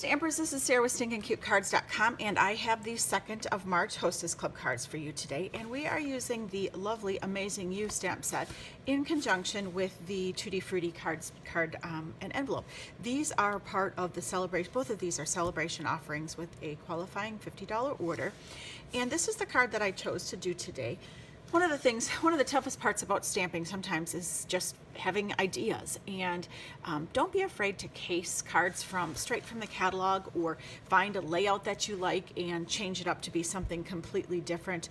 Stampers, this is Sarah with Stinkincutecards.com, and I have the 2nd of March Hostess Club cards for you today, and we are using the lovely, amazing U stamp set in conjunction with the Tutti-Fruitti card and envelope. These are part of the celebration. Both of these are celebration offerings with a qualifying $50 order, and this is the card that I chose to do today. One of the toughest parts about stamping sometimes is just having ideas, and don't be afraid to case cards straight from the catalog, or find a layout that you like and change it up to be something completely different.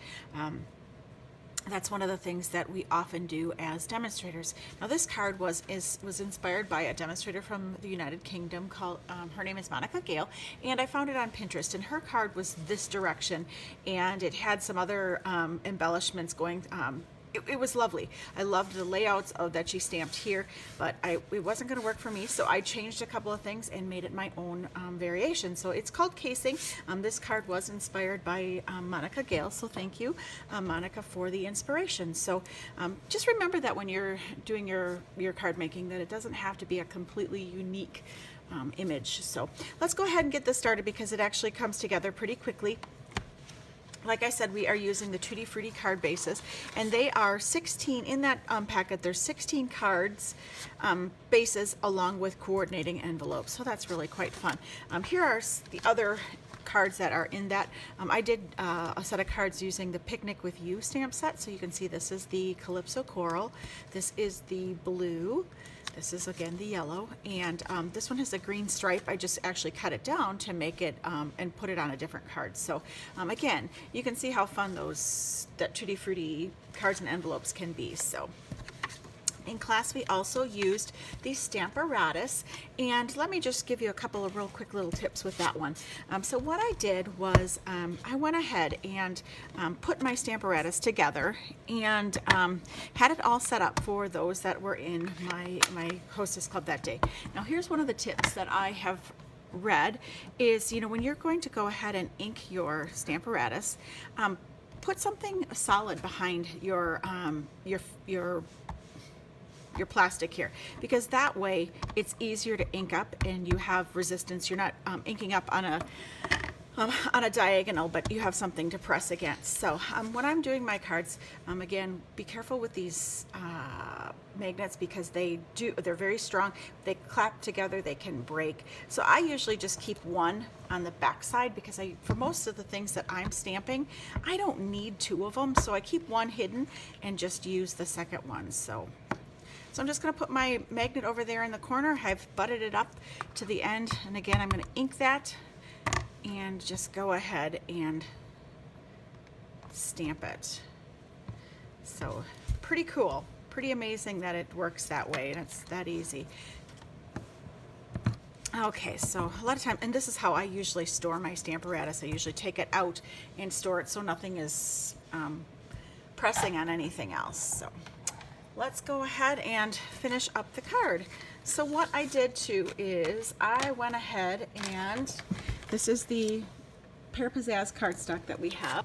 That's one of the things that we often do as demonstrators. Now, this card was inspired by a demonstrator from the United Kingdom called, her name is Monica Gale, and I found it on Pinterest, and her card was this direction, and it had some other embellishments going. It was lovely. I loved the layouts that she stamped here, but it wasn't going to work for me, so I changed a couple of things and made it my own variation. So it's called casing. This card was inspired by Monica Gale, so thank you, Monica, for the inspiration. So just remember that when you're doing your card making, that it doesn't have to be a completely unique image. So let's go ahead and get this started, because it actually comes together pretty quickly. Like I said, we are using the Tutti-Fruitti card bases, and they are 16 in that packet. There's 16 cards bases along with coordinating envelopes, so that's really quite fun. Here are the other cards that are in that. I did a set of cards using the Picnic with You stamp set, so you can see this is the Calypso Coral, this is the blue, this is again the yellow, and this one has a green stripe. I just actually cut it down to make it and put it on a different card. So again, you can see how fun that Tutti-Fruitti cards and envelopes can be. So in class, we also used the Stamparatus, and let me just give you a couple of real quick little tips with that one. So what I did was I went ahead and put my Stamparatus together and had it all set up for those that were in my Hostess Club that day. Now, here's one of the tips that I have read is, when you're going to go ahead and ink your Stamparatus, put something solid behind your plastic here, because that way it's easier to ink up and you have resistance. You're not inking up on a diagonal, but you have something to press against. So when I'm doing my cards, again, be careful with these magnets, because they're very strong. They clap together, they can break. So I usually just keep one on the back side, because for most of the things that I'm stamping, I don't need two of them, so I keep one hidden and just use the second one. So I'm just going to put my magnet over there in the corner. I've butted it up to the end, and again, I'm going to ink that and just go ahead and stamp it. So pretty cool, pretty amazing that it works that way, and it's that easy. Okay, so a lot of time, and this is how I usually store my Stamparatus. I usually take it out and store it so nothing is pressing on anything else. So let's go ahead and finish up the card. So what I did too is I went ahead, and this is the Pear Pizzazz cardstock that we have.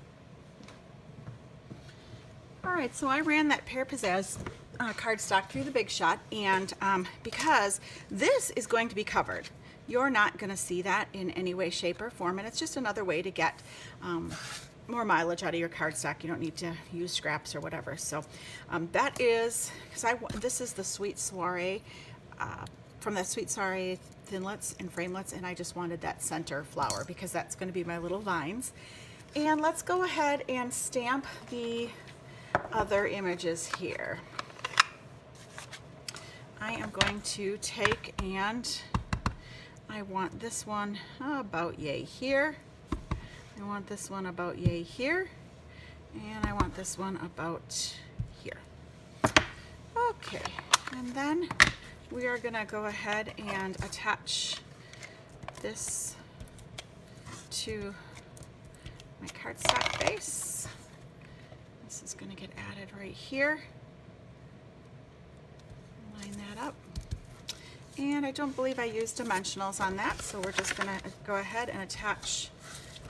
All right, so I ran that Pear Pizzazz cardstock through the Big Shot, and because this is going to be covered, you're not going to see that in any way, shape, or form, and it's just another way to get more mileage out of your cardstock. You don't need to use scraps or whatever. So that is, this is the Sweet Soiree, from the Sweet Soiree Thinlets and Framelets, and I just wanted that center flower because that's going to be my little vines. And let's go ahead and stamp the other images here. I am going to take, and I want this one about yay here. I want this one about yay here, and I want this one about here. Okay, and then we are gonna go ahead and attach this to my cardstock base. This is gonna get added right here. Line that up. And I don't believe I used dimensionals on that, so we're just gonna go ahead and attach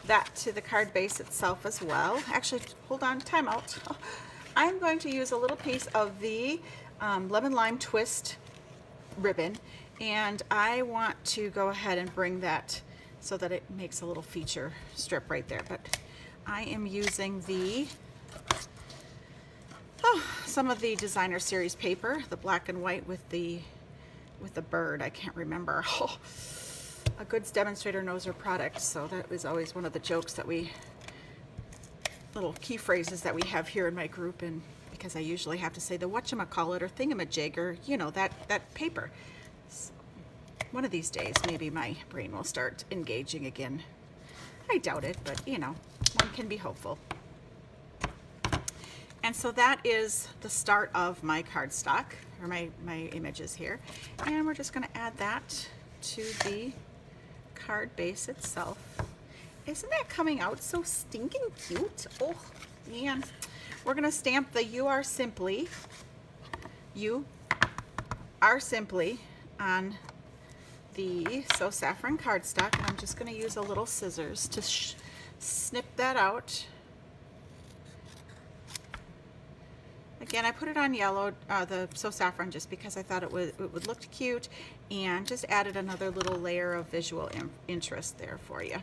that to the card base itself as well. Actually, hold on, time out. I'm going to use a little piece of the lemon lime twist ribbon, and I want to go ahead and bring that so that it makes a little feature strip right there. But I am using some of the designer series paper, the black and white with the bird. I can't remember. Oh, a goods demonstrator knows her product, so that was always one of the jokes that little key phrases that we have here in my group, and because I usually have to say the whatchamacallit or thingamajig, or you know, that paper. So one of these days maybe my brain will start engaging again. I doubt it, but you know, one can be hopeful. And so that is the start of my cardstock, or my images here. And we're just going to add that to the card base itself. Isn't that coming out so stinking cute? Oh, man. We're going to stamp the You Are Simply on the So Saffron cardstock. And I'm just going to use a little scissors to snip that out. Again, I put it on yellow, the So Saffron, just because I thought it would look cute, and just added another little layer of visual interest there for you.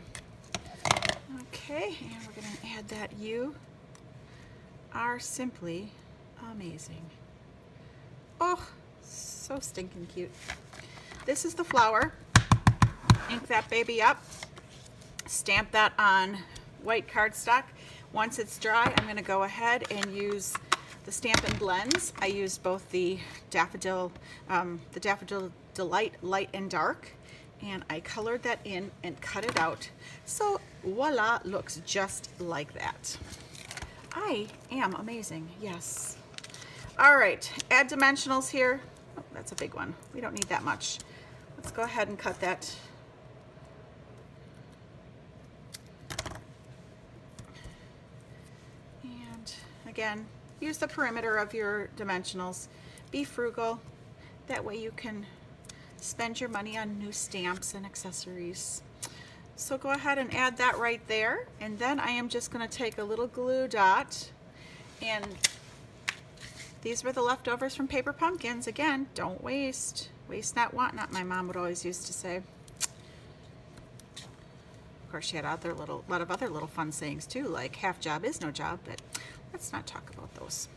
Okay, and we're going to add that You Are Simply Amazing. Oh, so stinking cute. This is the flower. Ink that baby up. Stamp that on white cardstock. Once it's dry, I'm going to go ahead and use the Stampin' Blends. I used both the Daffodil Delight Light and Dark, and I colored that in and cut it out. So voila, looks just like that. I am amazing, yes. All right, add dimensionals here. Oh, that's a big one. We don't need that much. Let's go ahead and cut that. And again, use the perimeter of your dimensionals. Be frugal. That way you can spend your money on new stamps and accessories. So go ahead and add that right there. And then I am just going to take a little glue dot, and these were the leftovers from paper pumpkins. Again, don't waste. Waste not, want not, my mom would always used to say. Of course, she had a lot of other little fun sayings too, like half job is no job, but let's not talk about those.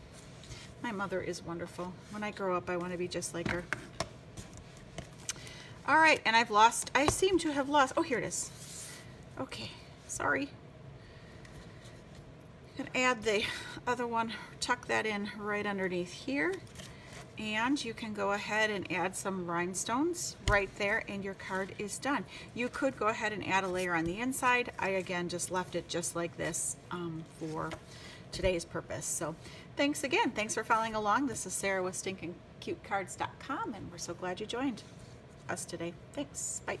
My mother is wonderful. When I grow up, I want to be just like her. All right, and I seem to have lost, oh, here it is. Okay, sorry. I'm gonna add the other one, tuck that in right underneath here. And you can go ahead and add some rhinestones right there, and your card is done. You could go ahead and add a layer on the inside. I, again, just left it just like this for today's purpose. So thanks again. Thanks for following along. This is Sarah with Stinkincutecards.com, and we're so glad you joined us today. Thanks. Bye.